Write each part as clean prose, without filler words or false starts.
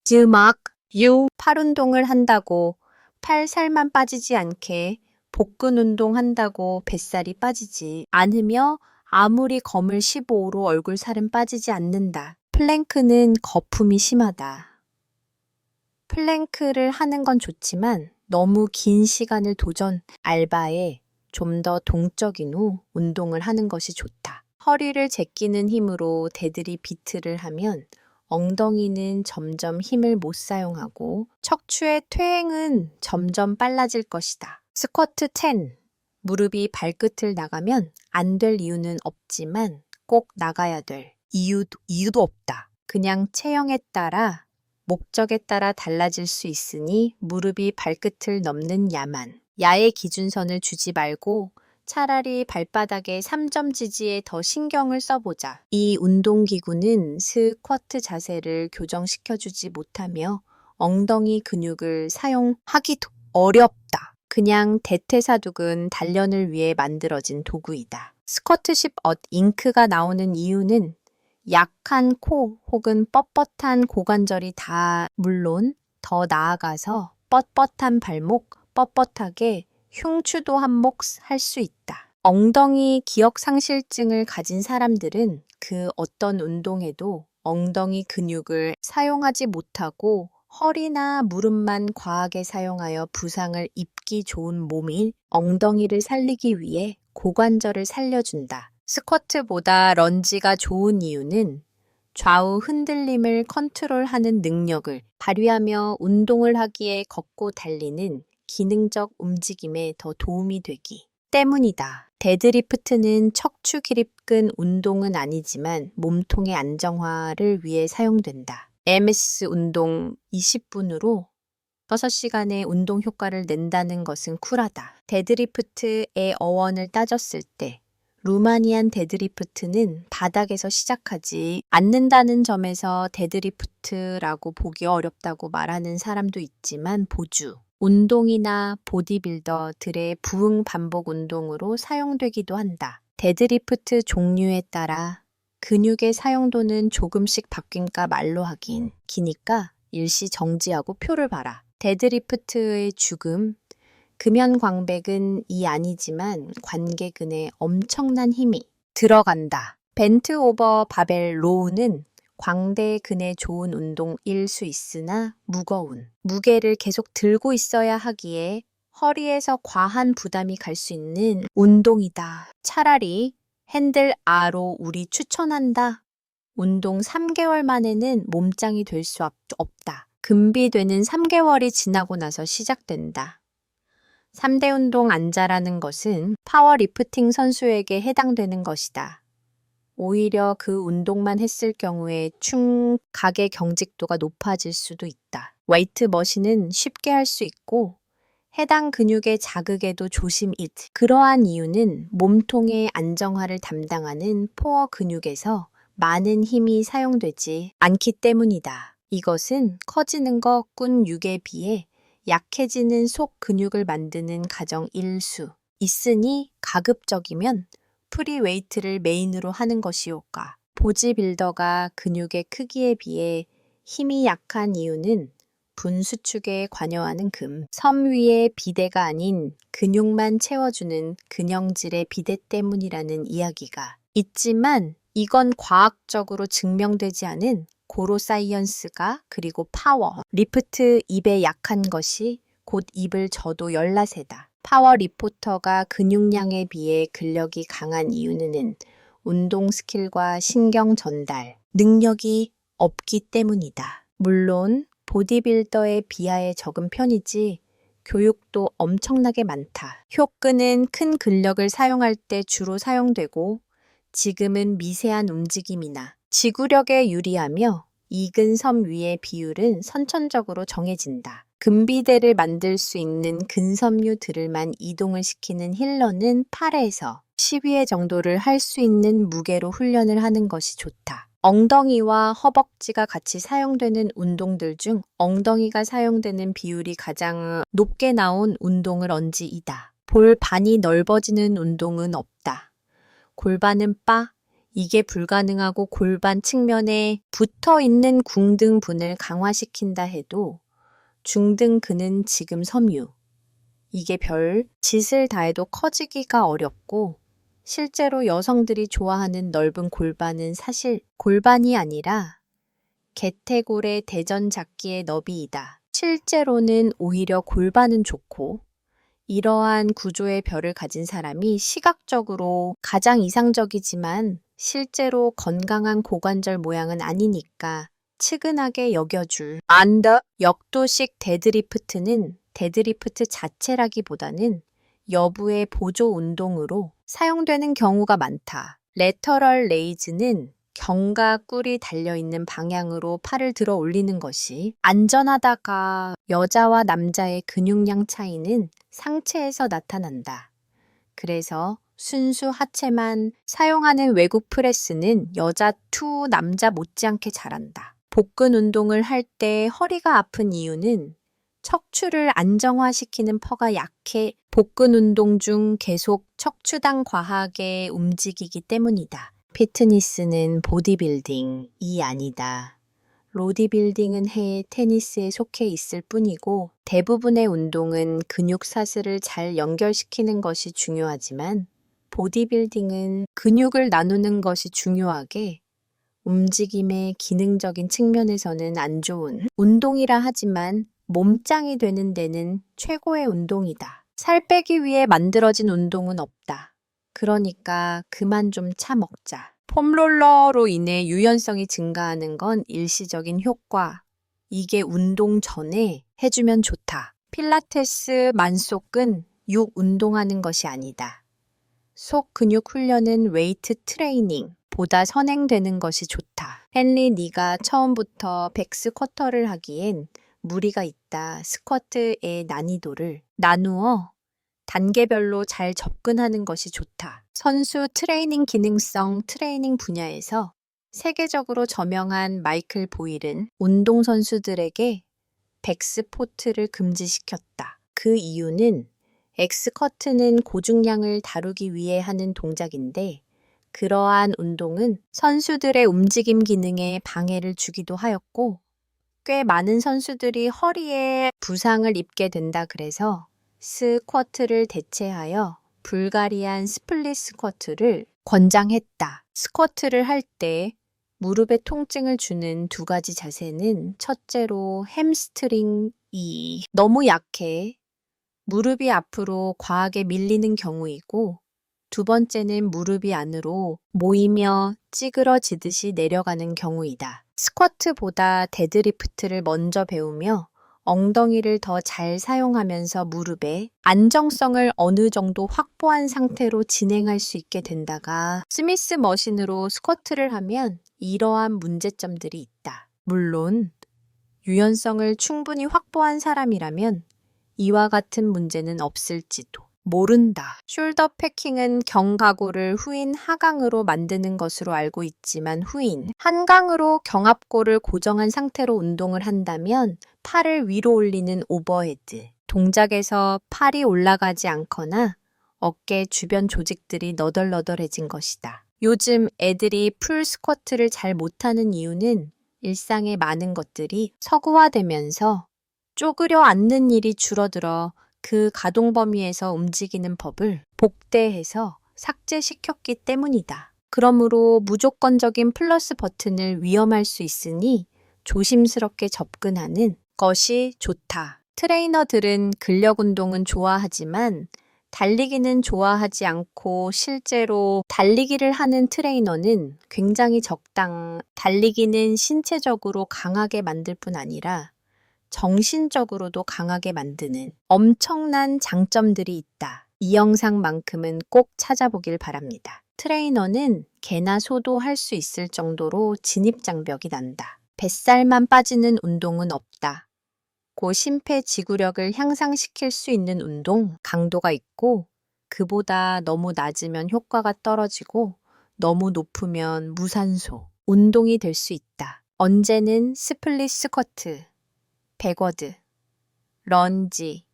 즈막, 팔 운동을 한다고 팔 살만 빠지지 않게 복근 운동한다고 뱃살이 빠지지 않으며 아무리 검을 15로 얼굴 살은 빠지지 않는다. 플랭크는 거품이 심하다. 플랭크를 하는 건 좋지만 너무 긴 시간을 알바에 좀 더 동적인 후 운동을 하는 것이 좋다. 허리를 제끼는 힘으로 데드리프트를 하면 엉덩이는 점점 힘을 못 사용하고 척추의 퇴행은 점점 빨라질 것이다. 스쿼트 10. 무릎이 발끝을 나가면 안 될 이유는 없지만 꼭 나가야 될 이유도 없다. 그냥 체형에 따라 목적에 따라 달라질 수 있으니 무릎이 발끝을 넘는 야의 기준선을 주지 말고 차라리 발바닥에 3점 지지에 더 신경을 써보자. 이 운동기구는 스쿼트 자세를 교정시켜주지 못하며 엉덩이 근육을 사용하기도 어렵다. 그냥 대퇴사두근 단련을 위해 만들어진 도구이다. 스쿼트 10엇 잉크가 나오는 이유는 약한 코 혹은 뻣뻣한 고관절이 물론 더 나아가서 뻣뻣한 발목, 뻣뻣하게 흉추도 한몫 할 수 있다. 엉덩이 기억상실증을 가진 사람들은 그 어떤 운동에도 엉덩이 근육을 사용하지 못하고 허리나 무릎만 과하게 사용하여 부상을 입기 좋은 몸인 엉덩이를 살리기 위해 고관절을 살려준다. 스쿼트보다 런지가 좋은 이유는 좌우 흔들림을 컨트롤하는 능력을 발휘하며 운동을 하기에 걷고 달리는 기능적 움직임에 더 도움이 되기 때문이다. 데드리프트는 척추 기립근 운동은 아니지만 몸통의 안정화를 위해 사용된다. MS 운동 20분으로 6시간의 운동 효과를 낸다는 것은 쿨하다. 데드리프트의 어원을 따졌을 때 루마니안 데드리프트는 바닥에서 시작하지 않는다는 점에서 데드리프트라고 보기 어렵다고 말하는 사람도 있지만 운동이나 보디빌더들의 부응 반복 운동으로 사용되기도 한다. 데드리프트 종류에 따라 근육의 사용도는 조금씩 바뀐까 말로 하긴 기니까 일시 정지하고 표를 봐라. 데드리프트의 금연광백은 아니지만 관계근에 엄청난 힘이 들어간다. 벤트 오버 바벨 로우는 광대근에 좋은 운동일 수 있으나 무거운 무게를 계속 들고 있어야 하기에 허리에서 과한 부담이 갈 수 있는 운동이다. 차라리 핸들 R로 우리 추천한다. 운동 3개월 만에는 몸짱이 될 수 없다. 금비되는 3개월이 지나고 나서 시작된다. 3대 운동 안 잘하는 것은 파워리프팅 선수에게 해당되는 것이다. 오히려 그 운동만 했을 경우에 각의 경직도가 높아질 수도 있다. 웨이트 머신은 쉽게 할 수 있고 해당 근육의 자극에도 그러한 이유는 몸통의 안정화를 담당하는 포어 근육에서 많은 힘이 사용되지 않기 때문이다. 이것은 커지는 꾼 6에 비해 약해지는 속 근육을 만드는 가정일 수 있으니 가급적이면 프리웨이트를 메인으로 하는 것이오까. 보디빌더가 근육의 크기에 비해 힘이 약한 이유는 분수축에 관여하는 섬 위의 비대가 아닌 근육만 채워주는 근형질의 비대 때문이라는 이야기가 있지만 이건 과학적으로 증명되지 않은 고로사이언스가 그리고 파워 리프트 입에 약한 것이 곧 입을 져도 열나세다. 파워 리포터가 근육량에 비해 근력이 강한 이유는 운동 스킬과 신경 전달 능력이 없기 때문이다. 물론 보디빌더의 비하에 적은 편이지 교육도 엄청나게 많다. 효근은 큰 근력을 사용할 때 주로 사용되고 지금은 미세한 움직임이나 지구력에 유리하며 이근 섬 위의 비율은 선천적으로 정해진다. 근비대를 만들 수 있는 근섬유들만 이동을 시키는 힐러는 8에서 12회 정도를 할 수 있는 무게로 훈련을 하는 것이 좋다. 엉덩이와 허벅지가 같이 사용되는 운동들 중 엉덩이가 사용되는 비율이 가장 높게 나온 운동을 런지이다. 볼반이 넓어지는 운동은 없다. 골반은 이게 불가능하고 골반 측면에 붙어 있는 궁등분을 강화시킨다 해도 중등근은 지금 섬유. 이게 별 짓을 다해도 커지기가 어렵고 실제로 여성들이 좋아하는 넓은 골반은 사실 골반이 아니라 개태골의 대전 잡기의 너비이다. 실제로는 오히려 골반은 좋고 이러한 구조의 별을 가진 사람이 시각적으로 가장 이상적이지만 실제로 건강한 고관절 모양은 아니니까 측은하게 여겨줄 안더 역도식 데드리프트는 데드리프트 자체라기보다는 여부의 보조 운동으로 사용되는 경우가 많다. 레터럴 레이즈는 견과 꿀이 달려있는 방향으로 팔을 들어 올리는 것이 안전하다가 여자와 남자의 근육량 차이는 상체에서 나타난다. 그래서 순수 하체만 사용하는 외국 프레스는 여자 투 남자 못지않게 잘한다. 복근 운동을 할 때 허리가 아픈 이유는 척추를 안정화시키는 퍼가 약해 복근 운동 중 계속 척추당 과하게 움직이기 때문이다. 피트니스는 보디빌딩이 아니다. 로디빌딩은 해 테니스에 속해 있을 뿐이고 대부분의 운동은 근육 사슬을 잘 연결시키는 것이 중요하지만 보디빌딩은 근육을 나누는 것이 중요하게 움직임의 기능적인 측면에서는 안 좋은 운동이라 하지만 몸짱이 되는 데는 최고의 운동이다. 살 빼기 위해 만들어진 운동은 없다. 그러니까 그만 좀 차 먹자. 폼롤러로 인해 유연성이 증가하는 건 일시적인 효과. 이게 운동 전에 해주면 좋다. 필라테스 만속은 육 운동하는 것이 아니다. 속 근육 훈련은 웨이트 트레이닝 보다 선행되는 것이 좋다. 헨리 네가 처음부터 백스쿼터를 하기엔 무리가 있다. 스쿼트의 난이도를 나누어 단계별로 잘 접근하는 것이 좋다. 선수 트레이닝 기능성 트레이닝 분야에서 세계적으로 저명한 마이클 보일은 운동선수들에게 백스포트를 금지시켰다. 그 이유는 엑스커트는 고중량을 다루기 위해 하는 동작인데 그러한 운동은 선수들의 움직임 기능에 방해를 주기도 하였고 꽤 많은 선수들이 허리에 부상을 입게 된다 그래서 스쿼트를 대체하여 불가리안 스플릿 스쿼트를 권장했다. 스쿼트를 할 때 무릎에 통증을 주는 두 가지 자세는 첫째로 햄스트링이 너무 약해 무릎이 앞으로 과하게 밀리는 경우이고 두 번째는 무릎이 안으로 모이며 찌그러지듯이 내려가는 경우이다. 스쿼트보다 데드리프트를 먼저 배우며 엉덩이를 더 잘 사용하면서 무릎의 안정성을 어느 정도 확보한 상태로 진행할 수 있게 된다가 스미스 머신으로 스쿼트를 하면 이러한 문제점들이 있다. 물론 유연성을 충분히 확보한 사람이라면 이와 같은 문제는 없을지도 모른다. 숄더 패킹은 경가골을 후인 하강으로 만드는 것으로 알고 있지만 후인 한강으로 경합골을 고정한 상태로 운동을 한다면 팔을 위로 올리는 오버헤드 동작에서 팔이 올라가지 않거나 어깨 주변 조직들이 너덜너덜해진 것이다. 요즘 애들이 풀 스쿼트를 잘 못하는 이유는 일상의 많은 것들이 서구화되면서 쪼그려 앉는 일이 줄어들어 그 가동 범위에서 움직이는 법을 복대해서 삭제시켰기 때문이다. 그러므로 무조건적인 플러스 버튼을 위험할 수 있으니 조심스럽게 접근하는 것이 좋다. 트레이너들은 근력 운동은 좋아하지만 달리기는 좋아하지 않고 실제로 달리기를 하는 트레이너는 굉장히 달리기는 신체적으로 강하게 만들 뿐 아니라 정신적으로도 강하게 만드는 엄청난 장점들이 있다. 이 영상만큼은 꼭 찾아보길 바랍니다. 트레이너는 개나 소도 할 수 있을 정도로 진입장벽이 난다. 뱃살만 빠지는 운동은 없다. 고심폐지구력을 향상시킬 수 있는 운동 강도가 있고 그보다 너무 낮으면 효과가 떨어지고 너무 높으면 무산소 운동이 될 수 있다. 언제는 스플릿 스쿼트, 백워드, 런지,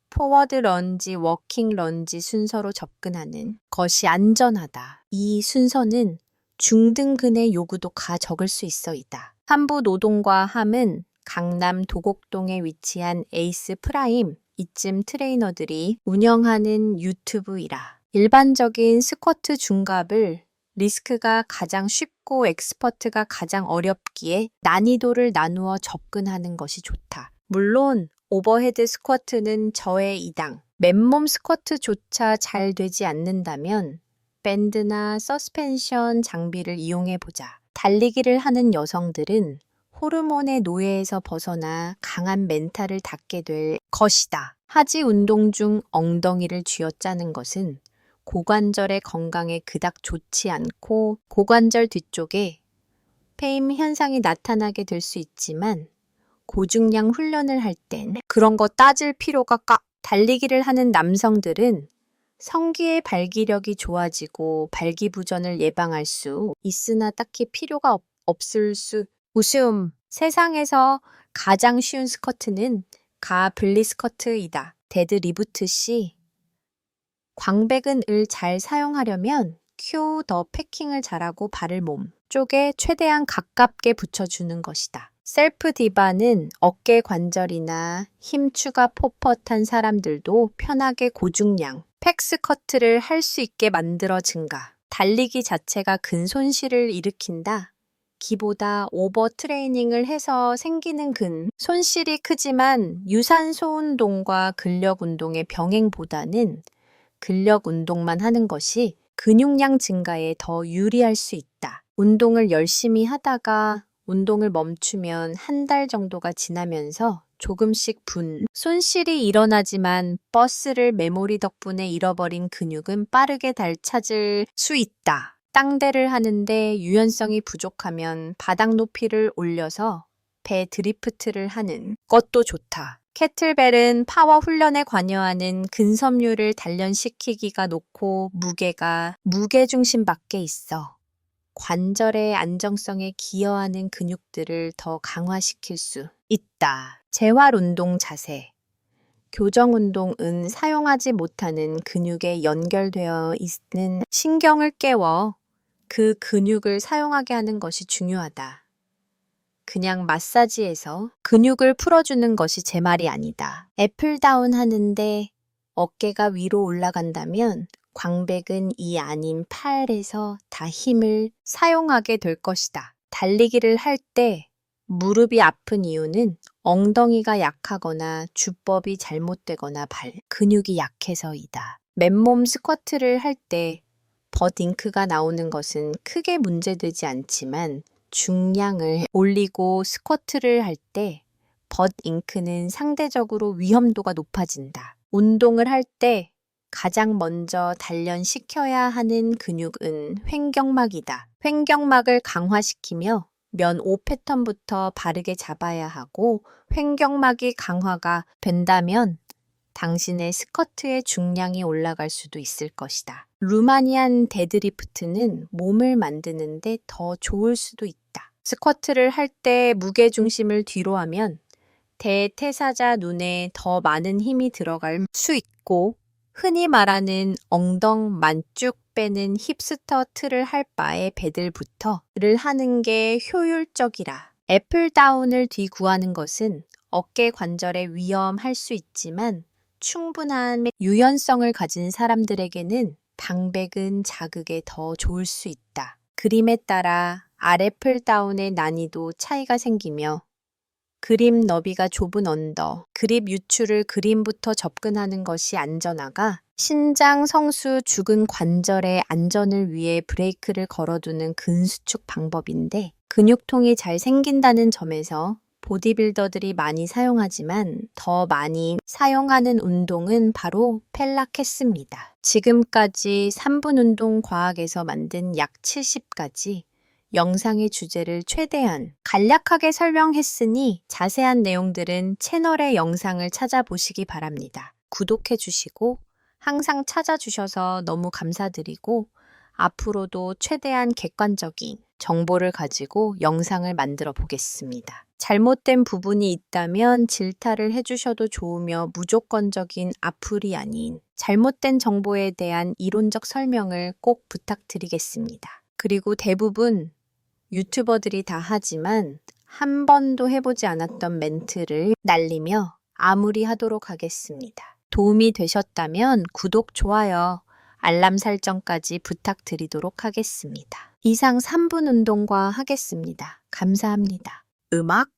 포워드 런지, 워킹 런지 순서로 접근하는 것이 안전하다. 이 순서는 중등근의 요구도 가 적을 수 있어이다. 함부 노동과 함은 강남 도곡동에 위치한 에이스 프라임 이쯤 트레이너들이 운영하는 유튜브이라. 일반적인 스쿼트 중갑을 리스크가 가장 쉽고 엑스퍼트가 가장 어렵기에 난이도를 나누어 접근하는 것이 좋다. 물론 오버헤드 스쿼트는 저의 이당, 맨몸 스쿼트조차 잘 되지 않는다면 밴드나 서스펜션 장비를 이용해보자. 달리기를 하는 여성들은 호르몬의 노예에서 벗어나 강한 멘탈을 닦게 될 것이다. 하지 운동 중 엉덩이를 쥐어짜는 것은 고관절의 건강에 그닥 좋지 않고 고관절 뒤쪽에 페임 현상이 나타나게 될 수 있지만 고중량 훈련을 할 땐 그런 거 따질 필요가 달리기를 하는 남성들은 성기의 발기력이 좋아지고 발기부전을 예방할 수 있으나 딱히 필요가 없을 수. 웃음. 세상에서 가장 쉬운 스쿼트는 가블리 스쿼트이다. 데드 리프트 시. 광배근을 잘 사용하려면 큐 더 패킹을 잘하고 발을 몸 쪽에 최대한 가깝게 붙여주는 것이다. 셀프 디바는 어깨 관절이나 힘 추가 뻣뻣한 사람들도 편하게 고중량 팩스커트를 할 수 있게 만들어 증가. 달리기 자체가 근 손실을 일으킨다. 기보다 오버 트레이닝을 해서 생기는 근 손실이 크지만 유산소 운동과 근력 운동의 병행보다는 근력 운동만 하는 것이 근육량 증가에 더 유리할 수 있다. 운동을 열심히 하다가 운동을 멈추면 한 달 정도가 지나면서 조금씩 손실이 일어나지만 버스를 메모리 덕분에 잃어버린 근육은 빠르게 되찾을 수 있다. 땅대를 하는데 유연성이 부족하면 바닥 높이를 올려서 배 드리프트를 하는 것도 좋다. 캐틀벨은 파워 훈련에 관여하는 근섬유를 단련시키기가 높고 무게가 무게중심 밖에 있어 관절의 안정성에 기여하는 근육들을 더 강화시킬 수 있다. 재활운동 자세. 교정운동은 사용하지 못하는 근육에 연결되어 있는 신경을 깨워 그 근육을 사용하게 하는 것이 중요하다. 그냥 마사지에서 근육을 풀어주는 것이 제 말이 아니다. 애플다운 하는데 어깨가 위로 올라간다면 광배근이 아닌 팔에서 다 힘을 사용하게 될 것이다. 달리기를 할 때 무릎이 아픈 이유는 엉덩이가 약하거나 주법이 잘못되거나 발 근육이 약해서이다. 맨몸 스쿼트를 할 때 버딩크가 나오는 것은 크게 문제되지 않지만 중량을 올리고 스쿼트를 할 때 버딩크는 상대적으로 위험도가 높아진다. 운동을 할 때 가장 먼저 단련시켜야 하는 근육은 횡격막이다. 횡격막을 강화시키며 면 5패턴부터 바르게 잡아야 하고 횡격막이 강화가 된다면 당신의 스쿼트의 중량이 올라갈 수도 있을 것이다. 루마니안 데드리프트는 몸을 만드는데 더 좋을 수도 있다. 스쿼트를 할 때 무게중심을 뒤로 하면 대퇴사자 눈에 더 많은 힘이 들어갈 수 있고 흔히 말하는 엉덩만 쭉 빼는 힙스터트를 할 바에 배들부터를 하는 게 효율적이라. 애플다운을 뒤구하는 것은 어깨 관절에 위험할 수 있지만 충분한 유연성을 가진 사람들에게는 방배근 자극에 더 좋을 수 있다. 그림에 따라 아래플다운의 난이도 차이가 생기며 그립 너비가 좁은 언더, 그립 유출을 그림부터 접근하는 것이 안전하가 신장 성수 죽은 관절의 안전을 위해 브레이크를 걸어두는 근수축 방법인데 근육통이 잘 생긴다는 점에서 보디빌더들이 많이 사용하지만 더 많이 사용하는 운동은 바로 펠라케스입니다. 지금까지 3분 운동 과학에서 만든 약 70가지 영상의 주제를 최대한 간략하게 설명했으니 자세한 내용들은 채널의 영상을 찾아보시기 바랍니다. 구독해 주시고 항상 찾아주셔서 너무 감사드리고 앞으로도 최대한 객관적인 정보를 가지고 영상을 만들어 보겠습니다. 잘못된 부분이 있다면 질타를 해주셔도 좋으며 무조건적인 악플이 아닌 잘못된 정보에 대한 이론적 설명을 꼭 부탁드리겠습니다. 그리고 대부분 유튜버들이 다 하지만 한 번도 해보지 않았던 멘트를 날리며 마무리하도록 하겠습니다. 도움이 되셨다면 구독, 좋아요, 알람 설정까지 부탁드리도록 하겠습니다. 이상 3분 운동과 하겠습니다. 감사합니다. 음악